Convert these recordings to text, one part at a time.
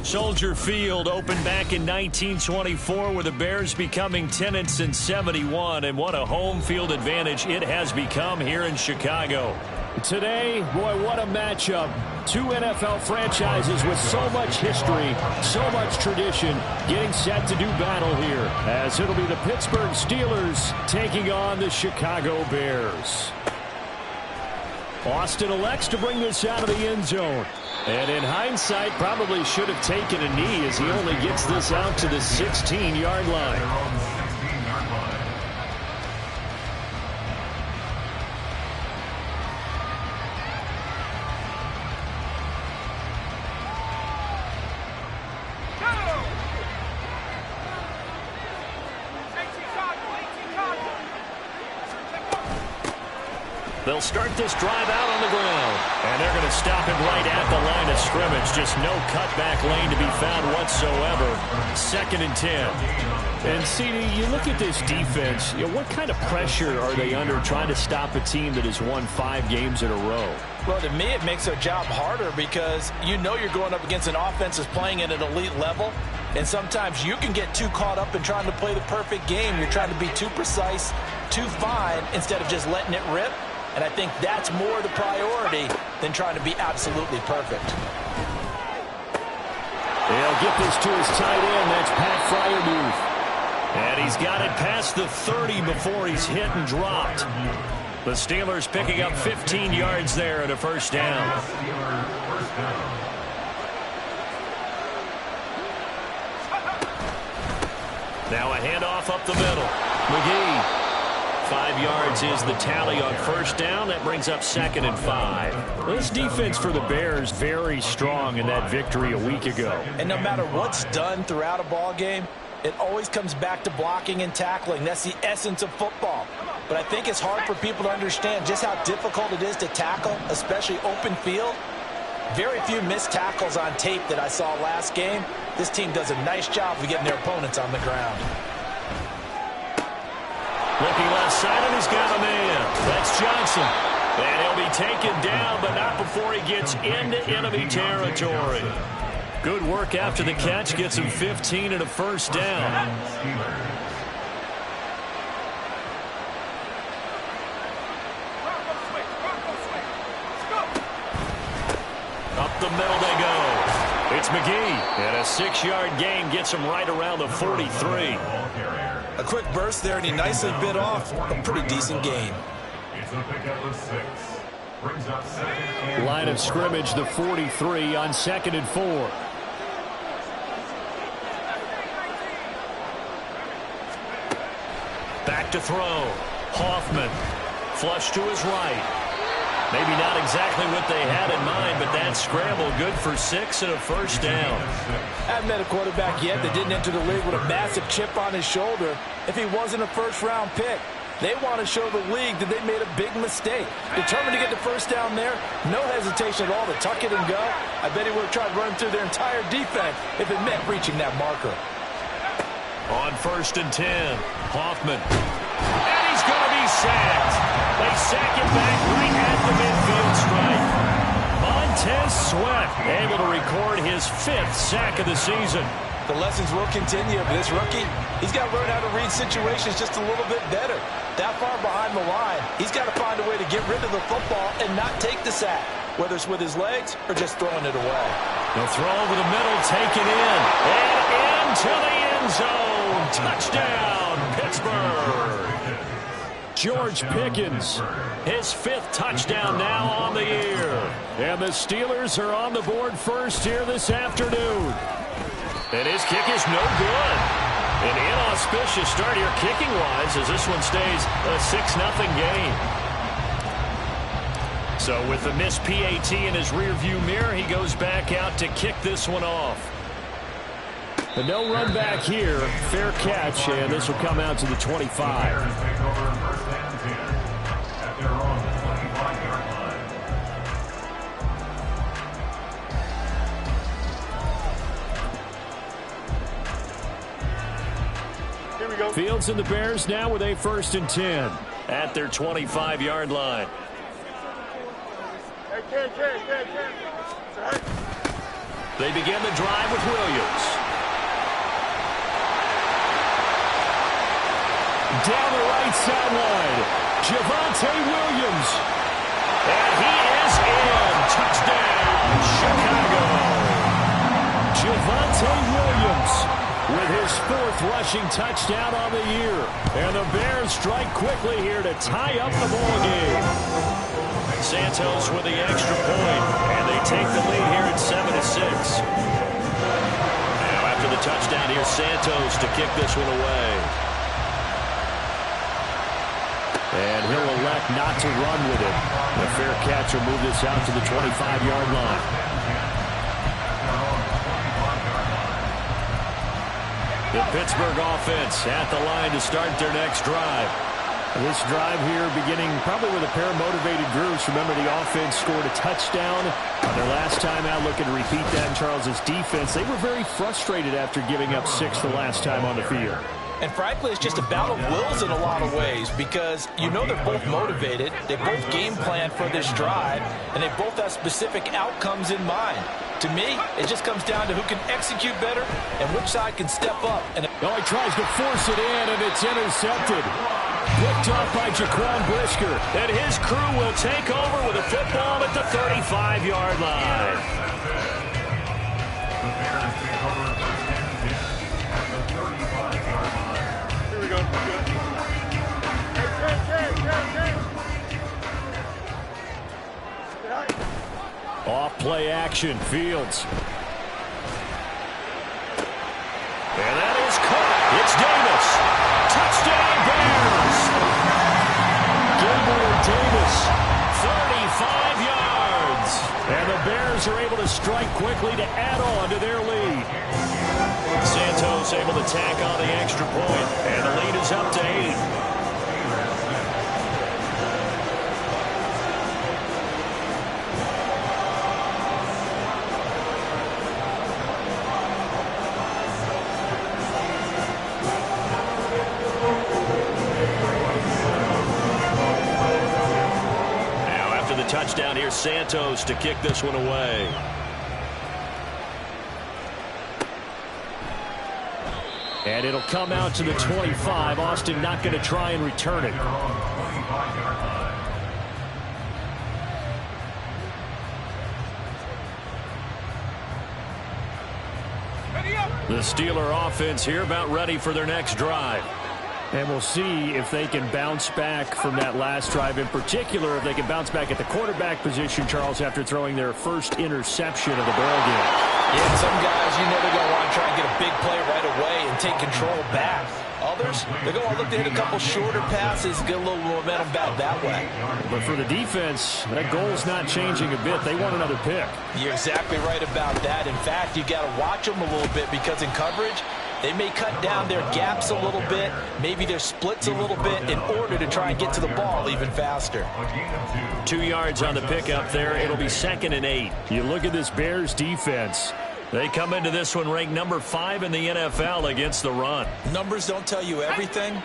Soldier Field opened back in 1924 with the Bears becoming tenants in 71, and what a home field advantage it has become here in Chicago. Today, boy, what a matchup. Two NFL franchises with so much history, so much tradition, getting set to do battle here, as it'll be the Pittsburgh Steelers taking on the Chicago Bears. Austin elects to bring this out of the end zone. And in hindsight, probably should have taken a knee as he only gets this out to the 16-yard line. They'll start this drive out on the ground. And they're going to stop him right at the line of scrimmage. Just no cutback lane to be found whatsoever. 2nd and 10. And, CD, you look at this defense, what kind of pressure are they under trying to stop a team that has won 5 games in a row? Well, to me, it makes their job harder because you know you're going up against an offense that's playing at an elite level. And sometimes you can get too caught up in trying to play the perfect game. You're trying to be too precise, too fine, instead of just letting it rip. And I think that's more the priority than trying to be absolutely perfect. He'll get this to his tight end. That's Pat Freiermuth. And he's got it past the 30 before he's hit and dropped. The Steelers picking up 15 yards there at a first down. Now a handoff up the middle. McGee. 5 yards is the tally on first down. That brings up 2nd and 5. This defense for the Bears very strong in that victory a week ago. And no matter what's done throughout a ball game, it always comes back to blocking and tackling. That's the essence of football. But I think it's hard for people to understand just how difficult it is to tackle, especially open field. Very few missed tackles on tape that I saw last game. This team does a nice job of getting their opponents on the ground. Looking left side, and he's got a man. That's Johnson. And he'll be taken down, but not before he gets into enemy territory. Good work after the catch. Gets him 15 and a first down. Up the middle they go. It's McGee. And a 6-yard gain gets him right around the 43. A quick burst there, and he nicely bit off a pretty decent gain. Line of scrimmage, the 43 on 2nd and 4. Back to throw. Hoffman. Flush to his right. Maybe not exactly what they had in mind, but that scramble good for 6 and a first down. I haven't met a quarterback yet that didn't enter the league with a massive chip on his shoulder if he wasn't a first-round pick. They want to show the league that they made a big mistake. Determined to get the first down there, no hesitation at all to tuck it and go. I bet he would have tried running through their entire defense if it meant reaching that marker. On 1st and 10, Hoffman. And he's going to be sacked. They sack him back right at the midfield stripe. Montez Sweat able to record his 5th sack of the season. The lessons will continue, but this rookie, he's got to learn how to read situations just a little bit better. That far behind the line, he's got to find a way to get rid of the football and not take the sack, whether it's with his legs or just throwing it away. They'll throw over the middle, taken in, and into the end zone. Touchdown, Pittsburgh. George Pickens, his 5th touchdown now on the year. And the Steelers are on the board first here this afternoon. And his kick is no good. An inauspicious start here kicking-wise as this one stays a 6-0 game. So with the missed PAT in his rearview mirror, he goes back out to kick this one off. But no run back here. Fair catch, and this will come out to the 25. Fields and the Bears now with a 1st and 10 at their 25-yard line. They begin the drive with Williams. Down the right sideline, Javonte Williams. And he is in. Touchdown, Chicago. Javonte Williams with his 4th rushing touchdown on the year. And the Bears strike quickly here to tie up the ball game. Santos with the extra point, and they take the lead here at 7-6. Now after the touchdown, here's Santos to kick this one away. And he'll elect not to run with it. The fair catch will move this out to the 25-yard line. The Pittsburgh offense at the line to start their next drive. This drive here beginning probably with a pair of motivated groups. Remember, the offense scored a touchdown on their last time out. Looking to repeat that in Charles's defense. They were very frustrated after giving up 6 the last time on the field. And frankly, it's just a battle of wills in a lot of ways because you know they're both motivated. They both game plan for this drive, and they both have specific outcomes in mind. To me, it just comes down to who can execute better and which side can step up. And he tries to force it in, and it's intercepted. Picked off by Jaquan Brisker. And his crew will take over with a football at the 35-yard line. Here we go. Off play action, Fields. And that is caught. It's Davis. Touchdown Bears. Gabriel Davis. 35 yards. And the Bears are able to strike quickly to add on to their lead. Santos able to tack on the extra point, and the lead is up to 8. Touchdown here, Santos to kick this one away. And it'll come out to the 25. Austin not going to try and return it. The Steeler offense here about ready for their next drive. And we'll see if they can bounce back from that last drive. In particular, if they can bounce back at the quarterback position, Charles, after throwing their first interception of the ball game. Yeah, some guys, you know they're going to want to try and get a big play right away and take control back. Others, they're going to look to hit a couple shorter passes, get a little momentum back that way. But for the defense, that goal's not changing a bit. They want another pick. You're exactly right about that. In fact, you got to watch them a little bit because in coverage, they may cut down their gaps a little bit, maybe their splits a little bit in order to try and get to the ball even faster. 2 yards on the pickup there. It'll be 2nd and 8. You look at this Bears defense. They come into this one ranked number 5 in the NFL against the run. Numbers don't tell you everything,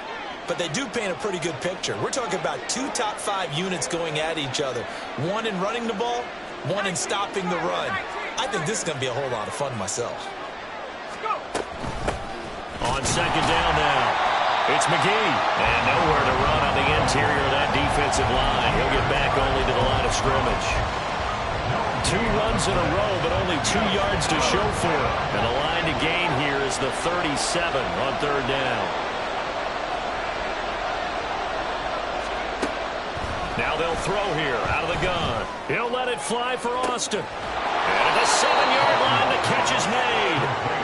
but they do paint a pretty good picture. We're talking about 2 top 5 units going at each other. One in running the ball, one in stopping the run. I think this is going to be a whole lot of fun myself. On 2nd down now, it's McGee. And nowhere to run on the interior of that defensive line. He'll get back only to the line of scrimmage. 2 runs in a row, but only 2 yards to show for it. And the line to gain here is the 37 on 3rd down. Now they'll throw here out of the gun. He'll let it fly for Austin. And at the 7-yard line, the catch is made.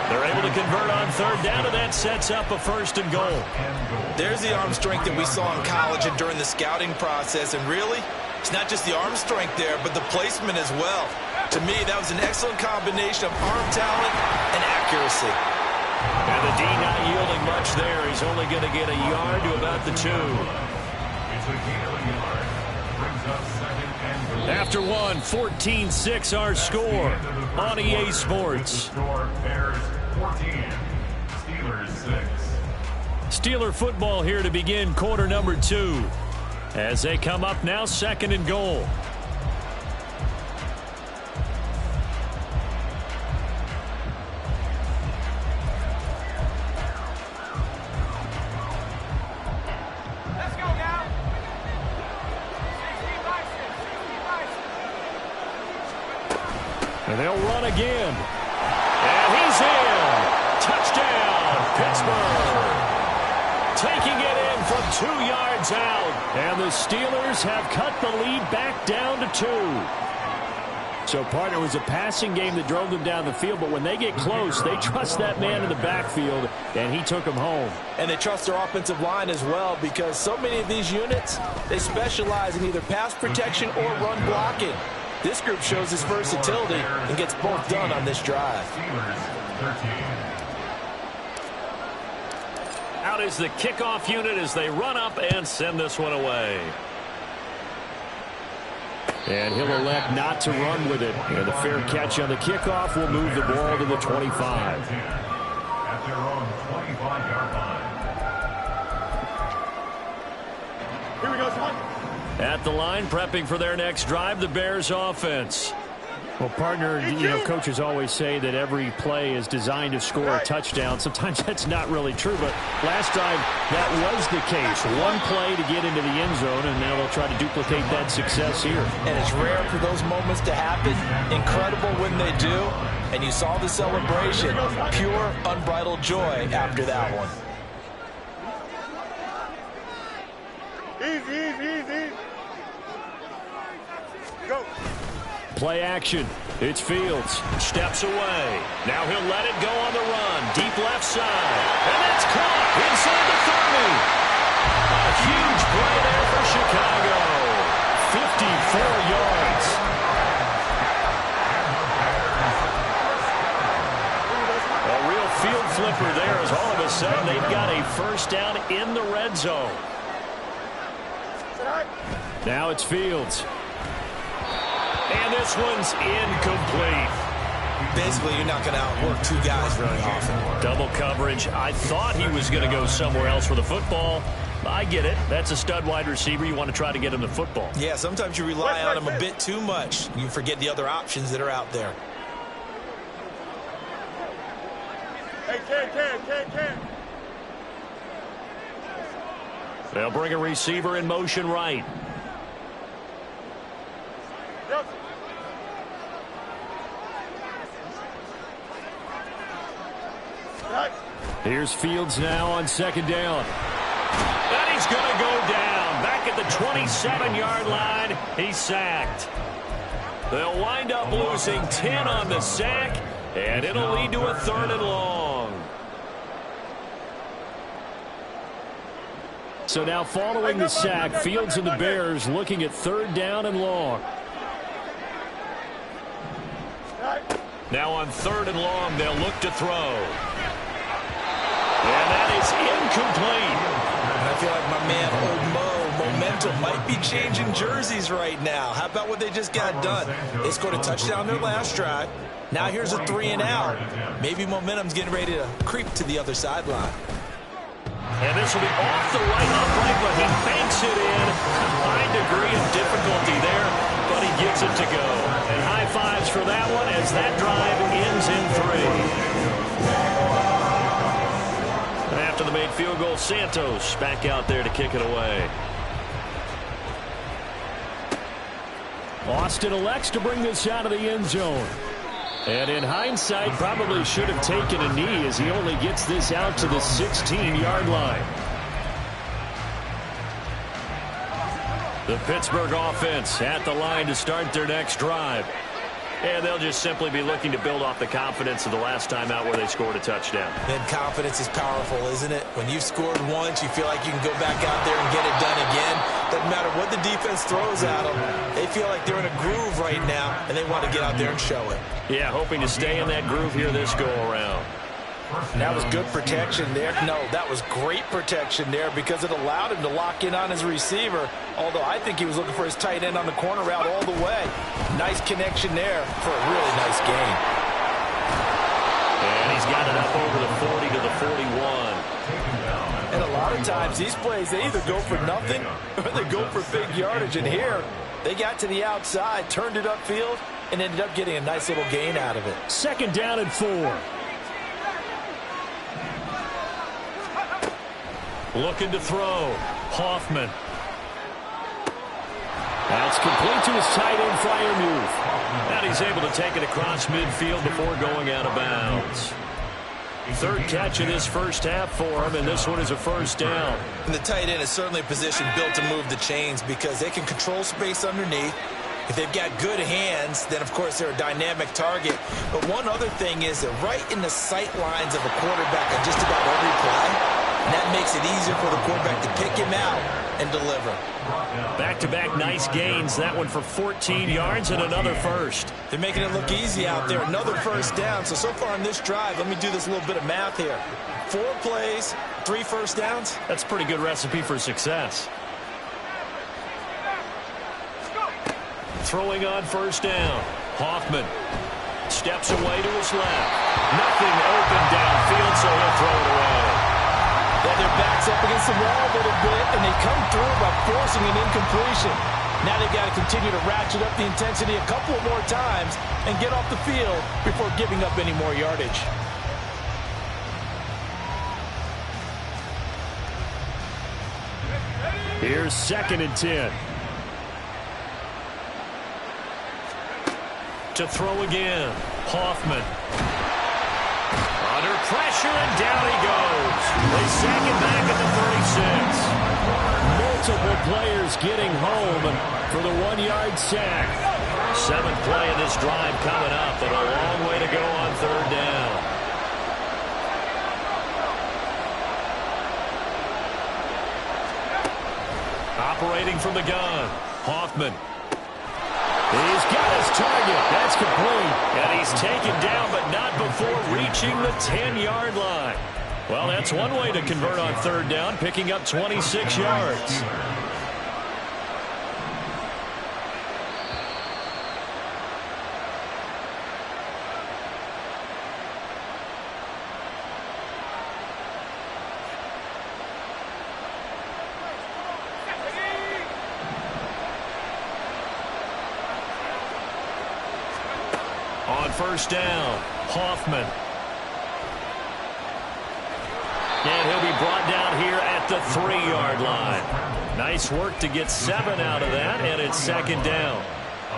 They're able to convert on 3rd down, and that sets up a 1st and goal. There's the arm strength that we saw in college and during the scouting process. And really, it's not just the arm strength there, but the placement as well. To me, that was an excellent combination of arm talent and accuracy. And the D not yielding much there. He's only going to get a yard to about the 2. After one, 14-6 our score on EA Sports. Steeler football here to begin quarter number 2. As they come up now, 2nd and goal. And they'll run again. And he's in. Touchdown, Pittsburgh. Taking it in from 2 yards out. And the Steelers have cut the lead back down to 2. So, partner, it was a passing game that drove them down the field, but when they get close, they trust that man in the backfield, and he took them home. And they trust their offensive line as well, because so many of these units, they specialize in either pass protection or run blocking. This group shows its versatility and gets both done on this drive. Out is the kickoff unit as they run up and send this one away. And he'll elect not to run with it. And the fair catch on the kickoff will move the ball to the 25. At their own 25-yard line. Here we go, son. At the line, prepping for their next drive, the Bears offense. Well, partner, coaches always say that every play is designed to score a touchdown. Sometimes that's not really true, but last drive, that was the case. One play to get into the end zone, and now they'll try to duplicate that success here. And it's rare for those moments to happen. Incredible when they do. And you saw the celebration. Pure, unbridled joy after that one. Easy. Go. Play action. It's Fields. Steps away. Now he'll let it go on the run. Deep left side. And that's caught inside the 30. A huge play there for Chicago. 54 yards. A real field flipper there as all of a sudden they've got a first down in the red zone. Now it's Fields. And this one's incomplete. Basically, you're not going to outwork two guys very often. Double coverage. I thought he was going to go somewhere else for the football. I get it. That's a stud wide receiver. You want to try to get him the football. Yeah, sometimes you rely on him a bit too much. You forget the other options that are out there. Hey, Ken. They'll bring a receiver in motion right. Yep. Here's Fields now on second down. And he's going to go down. Back at the 27-yard line, he's sacked. They'll wind up losing 10 on the sack, and it'll lead to a 3rd and long. So now following the sack, Fields and the Bears looking at 3rd down and long. Now on 3rd and long, they'll look to throw. And that is incomplete. And I feel like my man, Old Mo, momentum might be changing jerseys right now. How about what they just got done? They scored a touchdown their last drive. Now here's a 3 and out. Maybe momentum's getting ready to creep to the other sideline. And this will be off the right upright, but he banks it in. A high degree of difficulty there, but he gets it to go. And high fives for that one as that drive ends in 3. And after the made field goal, Santos back out there to kick it away. Austin elects to bring this out of the end zone. And in hindsight, probably should have taken a knee as he only gets this out to the 16-yard line. The Pittsburgh offense at the line to start their next drive. And they'll just simply be looking to build off the confidence of the last time out where they scored a touchdown. And confidence is powerful, isn't it? When you've scored once, you feel like you can go back out there and get it done again. Doesn't matter what the defense throws at them. They feel like they're in a groove right now, and they want to get out there and show it. Yeah, hoping to stay in that groove here this go-around. That was good protection there. No, that was great protection there because it allowed him to lock in on his receiver, although I think he was looking for his tight end on the corner route all the way. Nice connection there for a really nice gain. And he's got it up over the 40 to the 41. And a lot of times these plays, they either go for nothing or they go for big yardage. And here, they got to the outside, turned it upfield, and ended up getting a nice little gain out of it. 2nd down and 4. Looking to throw. Hoffman. That's complete to his tight end Freiermuth. And he's able to take it across midfield before going out of bounds. Third catch of this first half for him, and this one is a first down. And the tight end is certainly a position built to move the chains because they can control space underneath. If they've got good hands, then, of course, they're a dynamic target. But one other thing is they're right in the sight lines of a quarterback on just about every play. And that makes it easier for the quarterback to pick him out and deliver. Back-to-back nice gains. That one for 14 yards and another first. They're making it look easy out there. Another first down. So far on this drive, let me do this little bit of math here. 4 plays, 3 first downs. That's a pretty good recipe for success. Throwing on first down. Hoffman steps away to his left. Nothing open downfield, so he'll throw it away. Well, their back's up against the wall a little bit, and they come through by forcing an incompletion. Now they've got to continue to ratchet up the intensity a couple of more times and get off the field before giving up any more yardage. Here's 2nd and 10. To throw again. Hoffman. Under pressure, and down he goes. They sack it back at the 36. Multiple players getting home for the 1-yard sack. 7th play of this drive coming up, and a long way to go on 3rd down. Operating from the gun. Hoffman. He's got his target. That's complete. And he's taken down, but not before reaching the 10-yard line. Well, that's one way to convert on 3rd down, picking up 26 yards. On first down, Hoffman. And he'll be brought down here at the 3-yard line. Nice work to get 7 out of that, and it's 2nd down.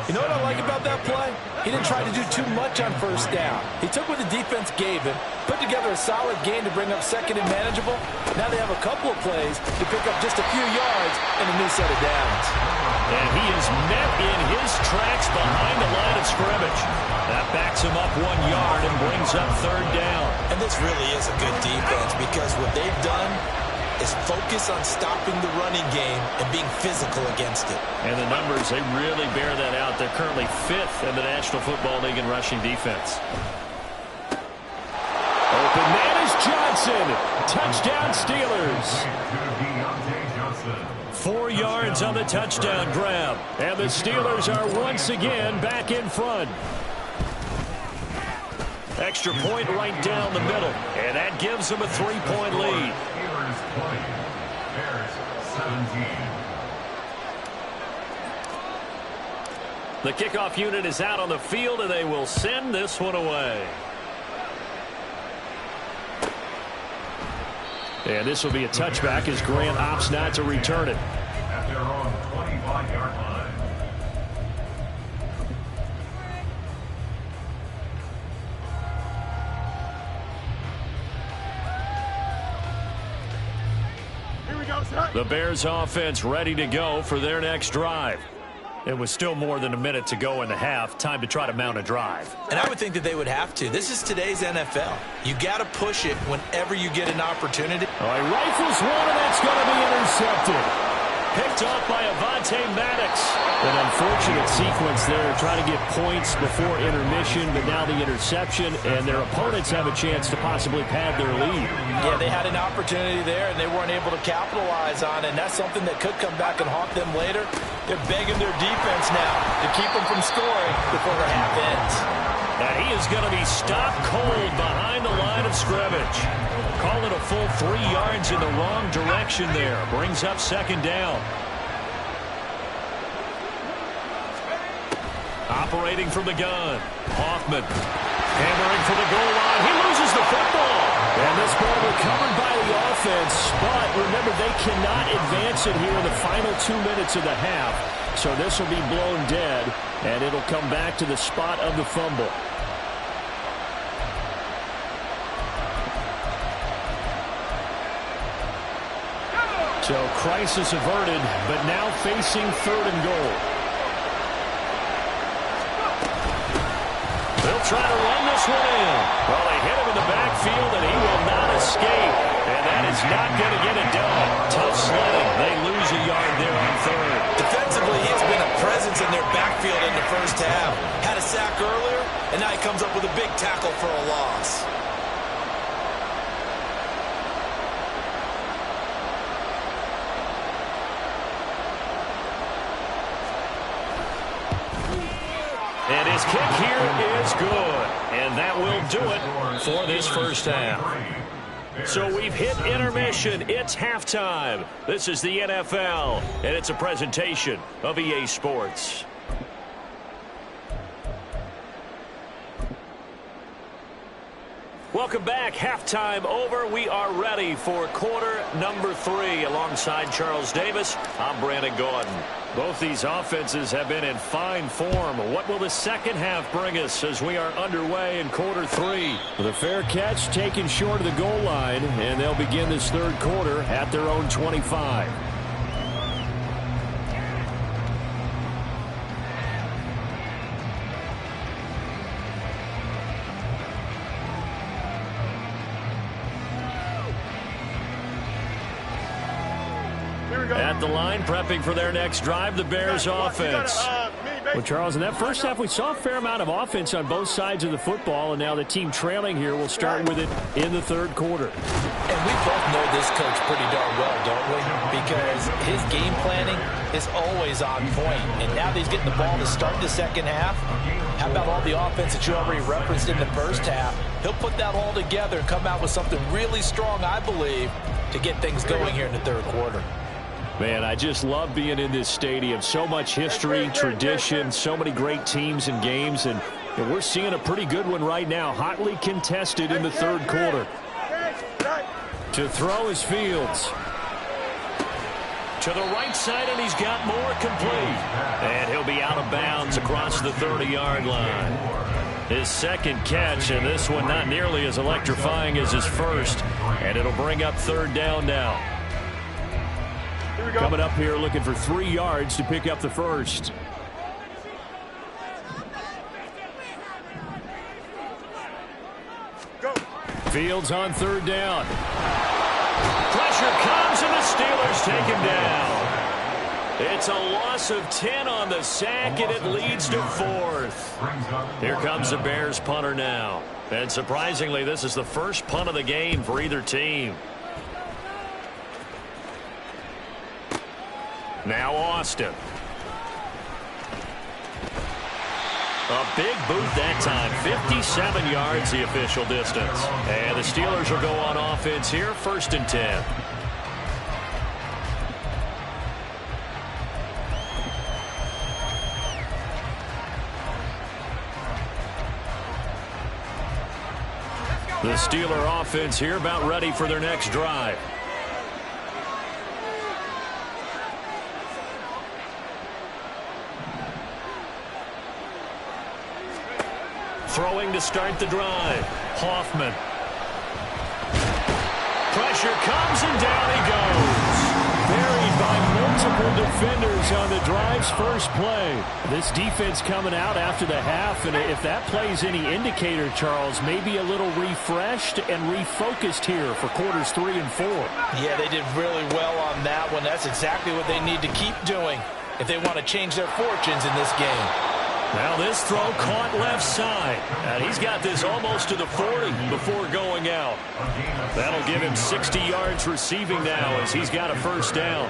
You know what I like about that play? He didn't try to do too much on first down. He took what the defense gave him, put together a solid game to bring up 2nd and manageable. Now they have a couple of plays to pick up just a few yards and a new set of downs. And he is met in his tracks behind the line of scrimmage. That backs him up 1 yard and brings up 3rd down. And this really is a good defense because what they've done is focus on stopping the running game and being physical against it. And the numbers, they really bear that out. They're currently 5th in the National Football League in rushing defense. Open man is Johnson. Touchdown Steelers. 4 yards on the touchdown grab. And the Steelers are once again back in front. Extra point right down the middle. And that gives them a 3-point lead. The kickoff unit is out on the field, and they will send this one away. And this will be a touchback as Grant opts not to return it. At their own 25-yard line. Here we go, sir. The Bears offense ready to go for their next drive. It was still more than a minute to go in the half. Time to try to mount a drive. And I would think that they would have to. This is today's NFL. You got to push it whenever you get an opportunity. All right, rifles one, and that's going to be intercepted. Picked off by Avonte Maddox. An unfortunate sequence there, trying to get points before intermission, but now the interception, and their opponents have a chance to possibly pad their lead. Yeah, they had an opportunity there, and they weren't able to capitalize on it, and that's something that could come back and haunt them later. They're begging their defense now to keep them from scoring before the half ends. And he is going to be stopped cold behind the line of scrimmage. Call it a full 3 yards in the wrong direction there. Brings up 2nd down. Operating from the gun. Hoffman hammering for the goal line. He loses the football. And this ball recovered by the offense, but remember, they cannot advance it here in the final 2 minutes of the half. So this will be blown dead, and it'll come back to the spot of the fumble. So crisis averted, but now facing 3rd and goal. They'll try to run this one in. Well, they hit him in the backfield, and he will not escape. And that is not going to get it done. Tough sledding. They lose a yard there on 3rd. Defensively, he's been a presence in their backfield in the first half. Had a sack earlier, and now he comes up with a big tackle for a loss. And his kick here is good. And that will do it for this first half. So we've hit intermission. It's halftime. This is the NFL, and it's a presentation of EA Sports. Welcome back. Halftime over. We are ready for quarter number 3. Alongside Charles Davis, I'm Brandon Gaudin. Both these offenses have been in fine form. What will the second half bring us as we are underway in quarter 3? With a fair catch taken short of the goal line, and they'll begin this 3rd quarter at their own 25. At the line, prepping for their next drive, the Bears offense. Well, Charles, in that first half, we saw a fair amount of offense on both sides of the football, and now the team trailing here will start with it in the 3rd quarter. And we both know this coach pretty darn well, don't we? Because his game planning is always on point. And now that he's getting the ball to start the second half, how about all the offense that you already referenced in the first half? He'll put that all together and come out with something really strong, I believe, to get things going here in the 3rd quarter. Man, I just love being in this stadium. So much history, tradition, so many great teams and games, and we're seeing a pretty good one right now, hotly contested in the 3rd quarter. To throw is Fields. To the right side, and he's got more complete. And he'll be out of bounds across the 30-yard line. His second catch, and this one not nearly as electrifying as his first. And it'll bring up 3rd down now. Coming up here looking for 3 yards to pick up the first. Fields on 3rd down. Pressure comes, and the Steelers take him down. It's a loss of 10 on the sack, and it leads to 4th. Here comes the Bears punter now. And surprisingly, this is the first punt of the game for either team. Now Austin. A big boot that time. 57 yards the official distance. And the Steelers will go on offense here. 1st and 10. The Steeler offense here about ready for their next drive. Throwing to start the drive. Hoffman. Pressure comes, and down he goes. Buried by multiple defenders on the drive's first play. This defense coming out after the half, and if that plays any indicator, Charles, maybe a little refreshed and refocused here for quarters 3 and 4. Yeah, they did really well on that one. That's exactly what they need to keep doing if they want to change their fortunes in this game. Now this throw caught left side. And he's got this almost to the 40 before going out. That'll give him 60 yards receiving now as he's got a 1st down.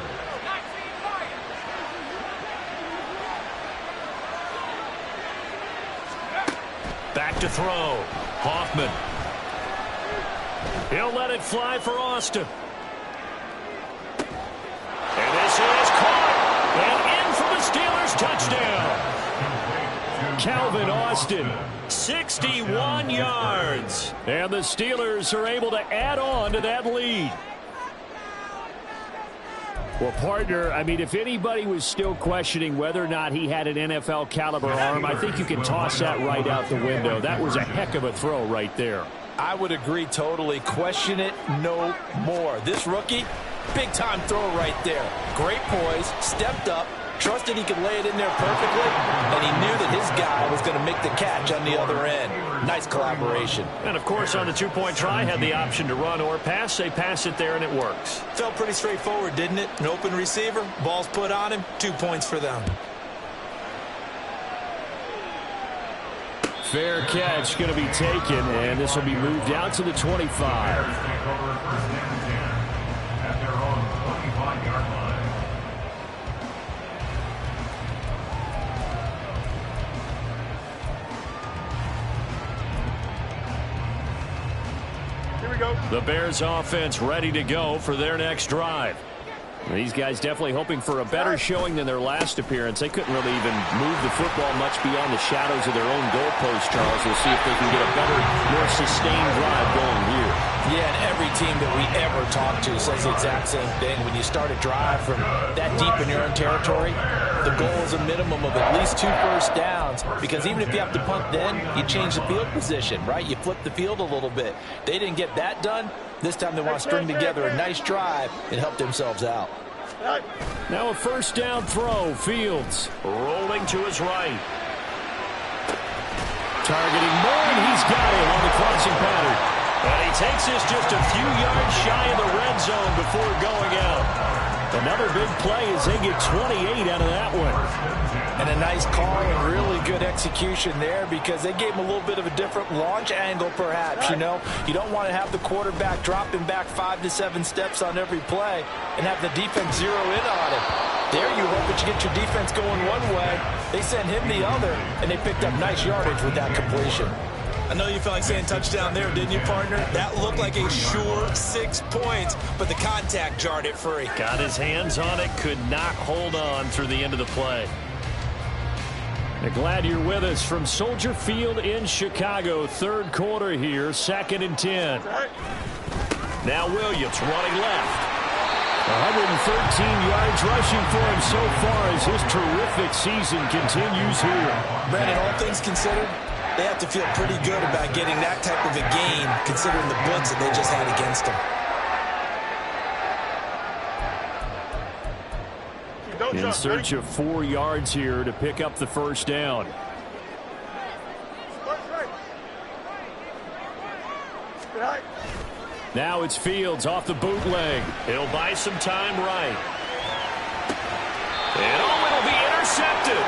Back to throw. Hoffman. He'll let it fly for Austin. And this is caught. And in for the Steelers touchdown. Calvin Austin. 61 yards. And the Steelers are able to add on to that lead. Well, partner, I mean, if anybody was still questioning whether or not he had an NFL caliber arm, I think you can toss that right out the window. That was a heck of a throw right there. I would agree totally. Question it no more. This rookie, big-time throw right there. Great poise, stepped up, trusted he could lay it in there perfectly, and he knew that his guy was going to make the catch on the other end. Nice collaboration. And, of course, on the two-point try, had the option to run or pass. They pass it there, and it works. Felt pretty straightforward, didn't it? An open receiver, ball's put on him, 2 points for them. Fair catch going to be taken, and this will be moved out to the 25. The Bears offense ready to go for their next drive. These guys definitely hoping for a better showing than their last appearance. They couldn't really even move the football much beyond the shadows of their own goalpost, Charles. We'll see if they can get a better, more sustained drive going here. Yeah, and every team that we ever talk to says the exact same thing. When you start a drive from that deep in your own territory, the goal is a minimum of at least 2 first downs, because even if you have to punt then, you change the field position, right? You flip the field a little bit. They didn't get that done. This time they want to string together a nice drive and help themselves out. Now a first down throw. Fields rolling to his right. Targeting Moore, and he's got it on the crossing pattern. And he takes this just a few yards shy of the red zone before going out. Another big play as they get 28 out of that one. And a nice call and really good execution there, because they gave him a little bit of a different launch angle perhaps, you know. You don't want to have the quarterback dropping back 5 to 7 steps on every play and have the defense zero in on him. There you hope that you get your defense going one way. They sent him the other, and they picked up nice yardage with that completion. I know you felt like saying touchdown there, didn't you, partner? That looked like a sure 6 points, but the contact jarred it free. Got his hands on it, could not hold on through the end of the play. Glad you're with us from Soldier Field in Chicago. Third quarter here, 2nd and 10. Now Williams running left. 113 yards rushing for him so far as his terrific season continues here. Brandon, all things considered, they have to feel pretty good about getting that type of a gain, considering the blitz that they just had against them. In search of 4 yards here to pick up the first down. Now it's Fields off the bootleg. He'll buy some time right. And it'll be intercepted.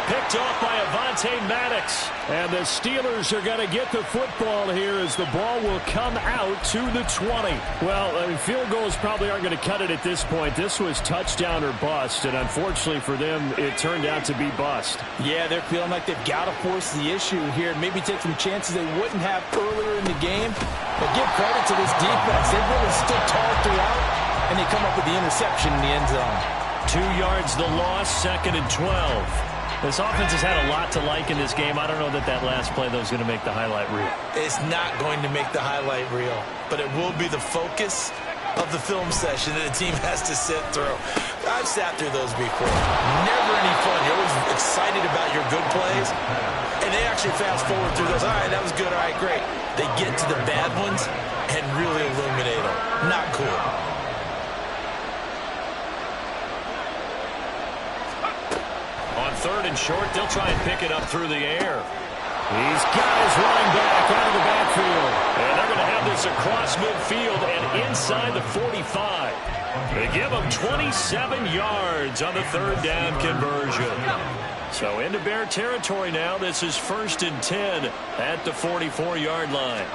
Picked off by Avonte Maddox. And the Steelers are going to get the football here as the ball will come out to the 20. Well, I mean, field goals probably aren't going to cut it at this point. This was touchdown or bust, and unfortunately for them, it turned out to be bust. Yeah, they're feeling like they've got to force the issue here, maybe take some chances they wouldn't have earlier in the game. But give credit to this defense. They've really stood tall throughout, and they come up with the interception in the end zone. 2 yards the loss, 2nd and 12. This offense has had a lot to like in this game. I don't know that last play, though, is going to make the highlight reel. It's not going to make the highlight reel, but it will be the focus of the film session that the team has to sit through. I've sat through those before. Never any fun. You're always excited about your good plays, and they actually fast forward through those. All right, that was good. All right, great. They get to the bad ones and really illuminate them. Not cool. On 3rd and short, they'll try and pick it up through the air. He's got his running back out of the backfield. And they're going to have this across midfield and inside the 45. They give them 27 yards on the 3rd down conversion. So into Bear territory now. This is 1st and 10 at the 44-yard line.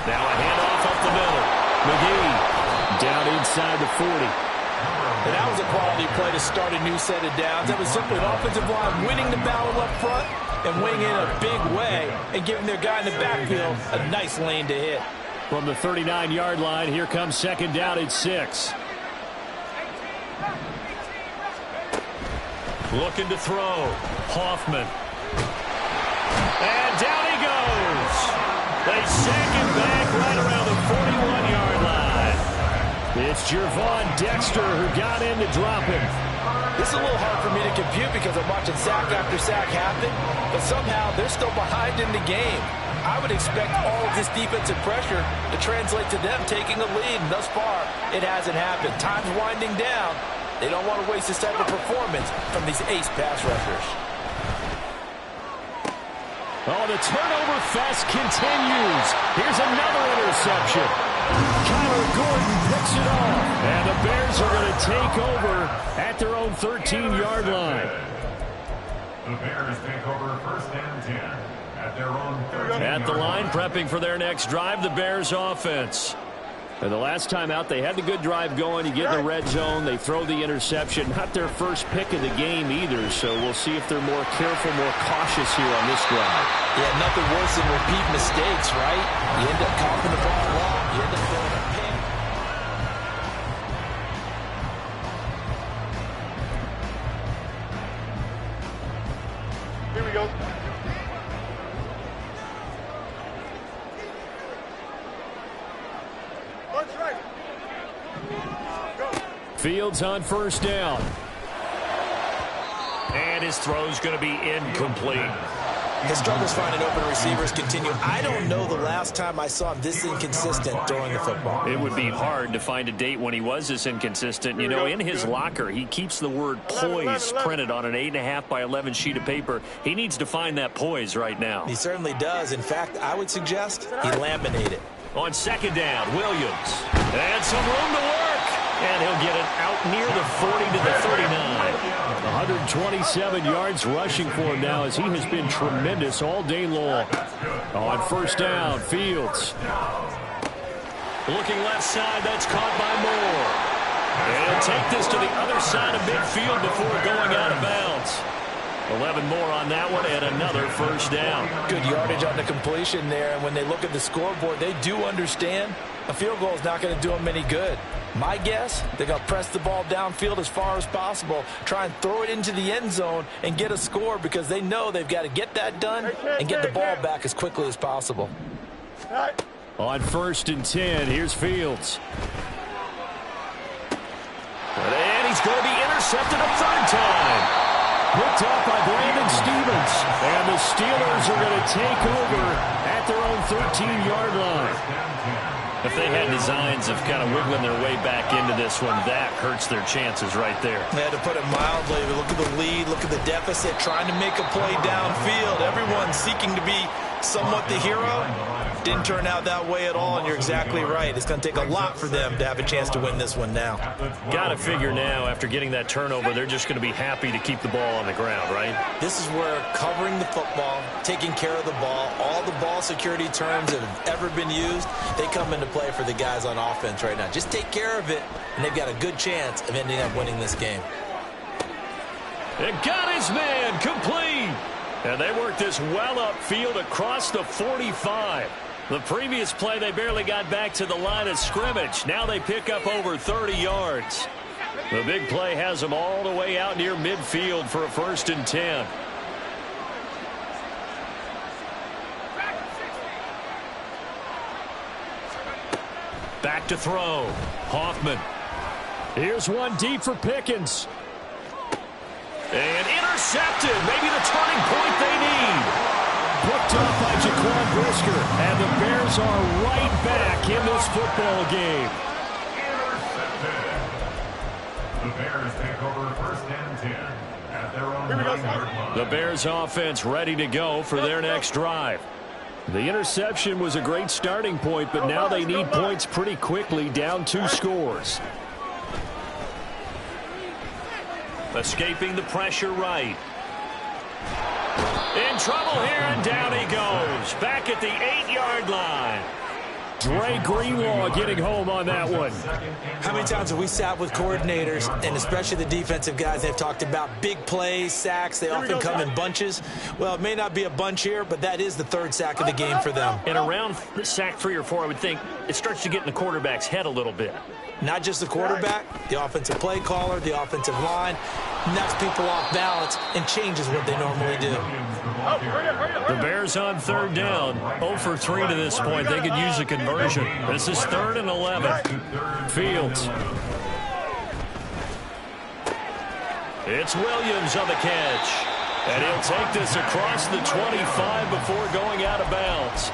Now a handoff up the middle. McGee down inside the 40. And that was a quality play to start a new set of downs. That was simply an offensive line winning the battle up front and winning in a big way and giving their guy in the backfield a nice lane to hit. From the 39-yard line, here comes 2nd down at 6. Looking to throw. Hoffman. And down he goes. They sack him back right around the 41-yard line. It's Gervon Dexter who got in to drop him. This is a little hard for me to compute because I'm watching sack after sack happen, but somehow they're still behind in the game. I would expect all of this defensive pressure to translate to them taking a lead, and thus far, it hasn't happened. Time's winding down. They don't want to waste this type of performance from these ace pass rushers. Oh, the turnover fest continues. Here's another interception. Kyler Gordon picks it off. And the Bears are going to take over at their own 13-yard line. The Bears take over 1st and 10 at their own 13-yard At the line, prepping for their next drive, the Bears offense. And the last time out, they had the good drive going. You get in the red zone, they throw the interception. Not their first pick of the game either, so we'll see if they're more careful, more cautious here on this drive. Yeah, nothing worse than repeat mistakes, right? You end up coughing the ball long. You end up throwing a pick. Here we go. Fields on 1st down. And his throw's going to be incomplete. His struggles finding open receivers continue. I don't know the last time I saw him this inconsistent throwing the football. It would be hard to find a date when he was this inconsistent. You know, in his locker, he keeps the word poise printed on an 8.5 by 11 sheet of paper. He needs to find that poise right now. He certainly does. In fact, I would suggest he laminate it. On 2nd down, Williams. And some room to work. And he'll get it out near the 40 to the 39. 127 yards rushing for him now as he has been tremendous all day long. On 1st down, Fields. Looking left side, that's caught by Moore. And he'll take this to the other side of midfield before going out of bounds. 11 more on that one and another 1st down. Good yardage on the completion there, and when they look at the scoreboard, they do understand a field goal is not going to do them any good. My guess, they're going to press the ball downfield as far as possible, try and throw it into the end zone and get a score because they know they've got to get that done and get the ball back as quickly as possible. On 1st and 10, here's Fields. And he's going to be intercepted a 3rd time. Picked up by Brandon Stevens. And the Steelers are going to take over at their own 13-yard line. If they had designs of kind of wiggling their way back into this one, that hurts their chances right there. They had to put it mildly. Look at the lead, look at the deficit, trying to make a play downfield. Everyone seeking to be somewhat the hero. Didn't turn out that way at all, and you're exactly right. It's going to take a lot for them to have a chance to win this one now. Got to figure now, after getting that turnover, they're just going to be happy to keep the ball on the ground, right? This is where covering the football, taking care of the ball, all the ball security terms that have ever been used, they come into play for the guys on offense right now. Just take care of it, and they've got a good chance of ending up winning this game. It got his man complete. And they worked this well upfield across the 45. The previous play, they barely got back to the line of scrimmage. Now they pick up over 30 yards. The big play has them all the way out near midfield for a 1st and 10. Back to throw. Hoffman. Here's one deep for Pickens. And intercepted. Maybe the turning point they need. Picked up by Jaquan Brisker. And the Bears are right back in this football game. The Bears take over 1st and 10 at their own 9-yard line. The Bears offense ready to go for their next drive. The interception was a great starting point, but now they need points pretty quickly, down 2 scores. Escaping the pressure right. In trouble here, and down he goes. Back at the 8-yard line. Dre Greenlaw getting home on that one. How many times have we sat with coordinators, and especially the defensive guys, they've talked about big plays, sacks. They often come in bunches. Well, it may not be a bunch here, but that is the 3rd sack of the game for them. And around sack 3 or 4, I would think it starts to get in the quarterback's head a little bit. Not just the quarterback, the offensive play caller, the offensive line. knocks people off balance and changes what they normally do. The Bears on third down. 0 for 3 to this point. They could use a conversion. This is 3rd and 11. Fields. It's Williams on the catch. And he'll take this across the 25 before going out of bounds.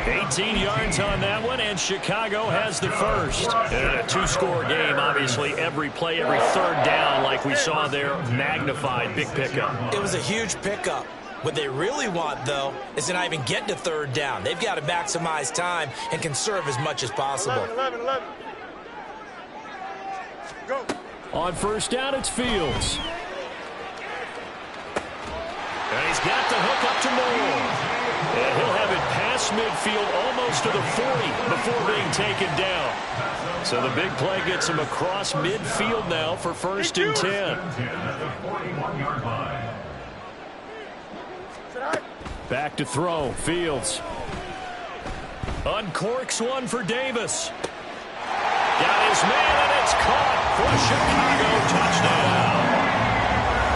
18 yards on that one, and Chicago has the first. And a 2-score game, obviously, every play, every third down, like we saw there, magnified, big pickup. It was a huge pickup. What they really want, though, is to not even get to third down. They've got to maximize time and conserve as much as possible. 11. Go. On first down, it's Fields. And he's got the hook up to Moore. And he'll have it past midfield almost to the 40 before being taken down. So the big play gets him across midfield now for 1st and 10. Back to throw. Fields. Uncorks one for Davis. Got his man, and it's caught for a Chicago touchdown.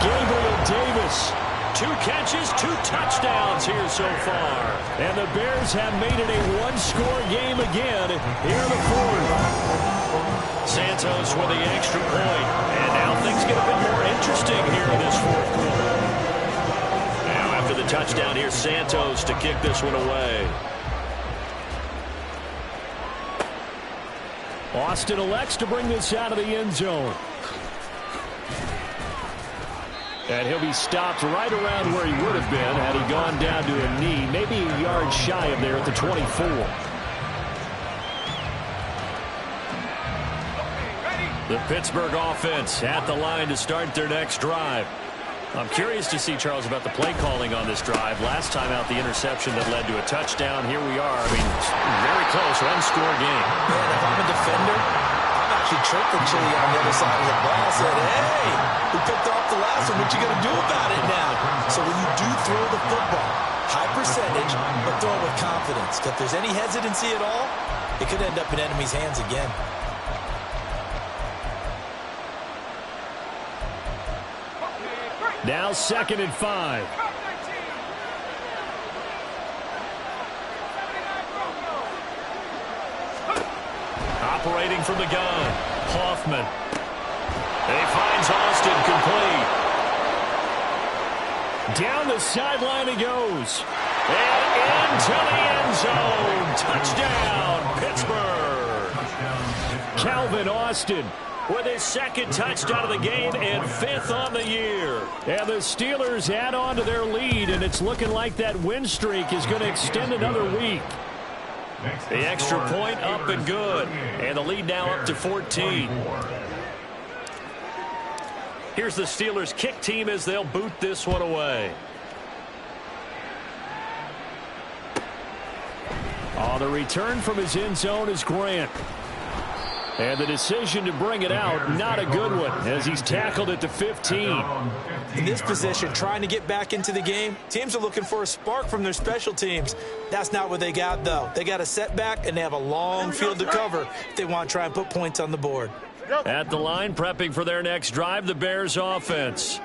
Gabriel Davis. 2 catches, 2 touchdowns here so far. And the Bears have made it a 1-score game again here in the 4th. Santos with the extra point. And now things get a bit more interesting here in this 4th quarter. Now after the touchdown, here's Santos to kick this one away. Austin elects to bring this out of the end zone. And he'll be stopped right around where he would have been had he gone down to a knee, maybe a yard shy of there at the 24. The Pittsburgh offense at the line to start their next drive. I'm curious to see, Charles, about the play calling on this drive. Last time out, the interception that led to a touchdown. Here we are. I mean, very close, 1-score game. Man, if I'm a defender, I'm actually chirping Chili on the other side of the ball. I said, hey, we picked off the last one. What you going to do about it now? So when you do throw the football, high percentage, but throw it with confidence. If there's any hesitancy at all, it could end up in enemy's hands again. Now 2nd and 5. Operating from the gun, Hoffman. He finds Austin complete. Down the sideline he goes. And into the end zone. Touchdown, Pittsburgh. Calvin Austin with his 2nd touchdown of the game and 5th on the year. And the Steelers add on to their lead, and it's looking like that win streak is going to extend another week. The extra point up and good. And the lead now up to 14. Here's the Steelers kick team as they'll boot this one away. On the return from his end zone is Grant. And the decision to bring it out, not a good one, as he's tackled at the 15. In this position, trying to get back into the game, teams are looking for a spark from their special teams. That's not what they got, though. They got a setback, and they have a long field to cover if they want to try and put points on the board. At the line, prepping for their next drive, the Bears offense.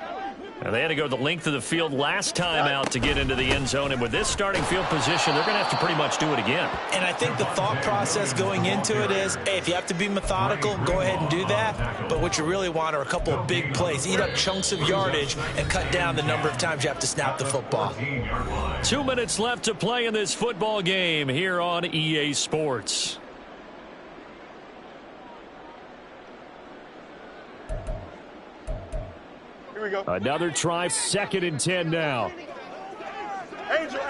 And they had to go the length of the field last time out to get into the end zone. And with this starting field position, they're going to have to pretty much do it again. And I think the thought process going into it is, hey, if you have to be methodical, go ahead and do that. But what you really want are a couple of big plays. Eat up chunks of yardage and cut down the number of times you have to snap the football. 2 minutes left to play in this football game here on EA Sports. Here we go. Another try, 2nd and 10 now. Angel. All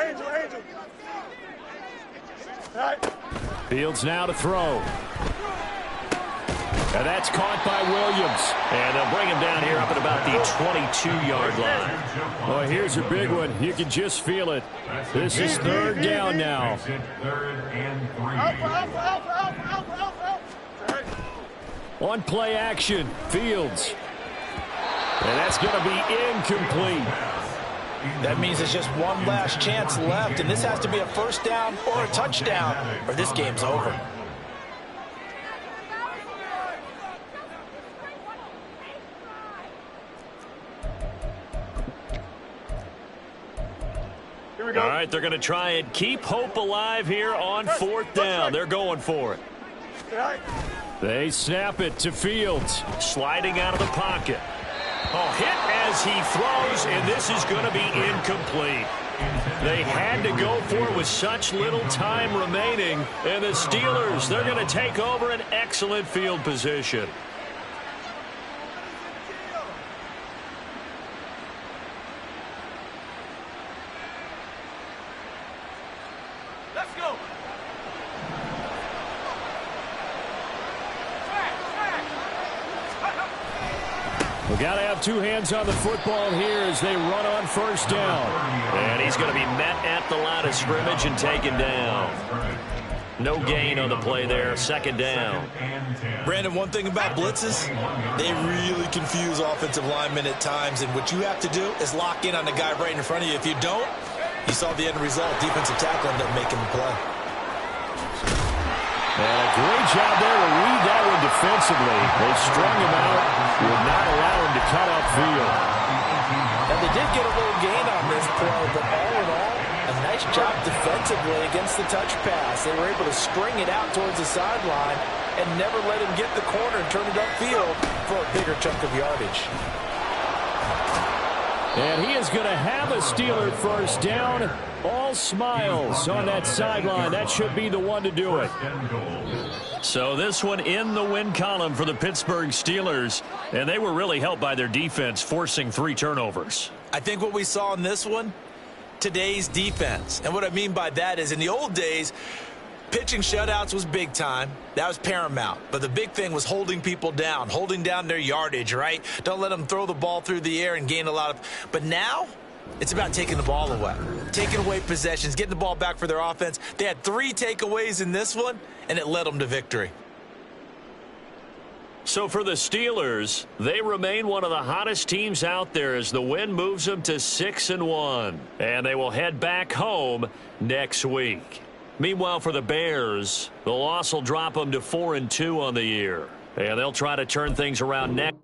right. Fields now to throw. And that's caught by Williams. And they'll bring him down here up at about the 22-yard line. Well, here's a big one. You can just feel it. This is 3rd down now. On play action, Fields. And that's going to be incomplete. That means there's just one last chance left, and this has to be a 1st down or a touchdown, or this game's over. go. All right, they're going to try and keep hope alive here on fourth down. They're going for it. All right. They snap it to Fields. Sliding out of the pocket. Oh, hit as he throws, and this is going to be incomplete. They had to go for it with such little time remaining. And the Steelers, they're going to take over an excellent field position. Let's go. We got to have two hands on the football here as they run on first down. And he's going to be met at the line of scrimmage and taken down. No gain on the play there. Second down. Brandon, one thing about blitzes, they really confuse offensive linemen at times, and what you have to do is lock in on the guy right in front of you. If you don't, you saw the end result. Defensive tackle ended up making the play. And a great job there to read that one defensively. They strung him out, would not allow him to cut upfield. Now, they did get a little gain on this play, but all in all, a nice job defensively against the touch pass. They were able to string it out towards the sideline and never let him get the corner and turn it upfield for a bigger chunk of yardage. And he is going to have a Steeler first down. All smiles on that sideline. That should be the one to do it. So this one in the win column for the Pittsburgh Steelers. And they were really helped by their defense, forcing 3 turnovers. I think what we saw in this one, today's defense. And what I mean by that is in the old days, pitching shutouts was big time. That was paramount. But the big thing was holding people down, holding down their yardage, right? Don't let them throw the ball through the air and gain a lot of. But now it's about taking the ball away, taking away possessions, getting the ball back for their offense. They had 3 takeaways in this one, and it led them to victory. So for the Steelers, they remain one of the hottest teams out there as the win moves them to 6-1. And they will head back home next week. Meanwhile, for the Bears, the loss will drop them to 4-2 on the year. And they'll try to turn things around next.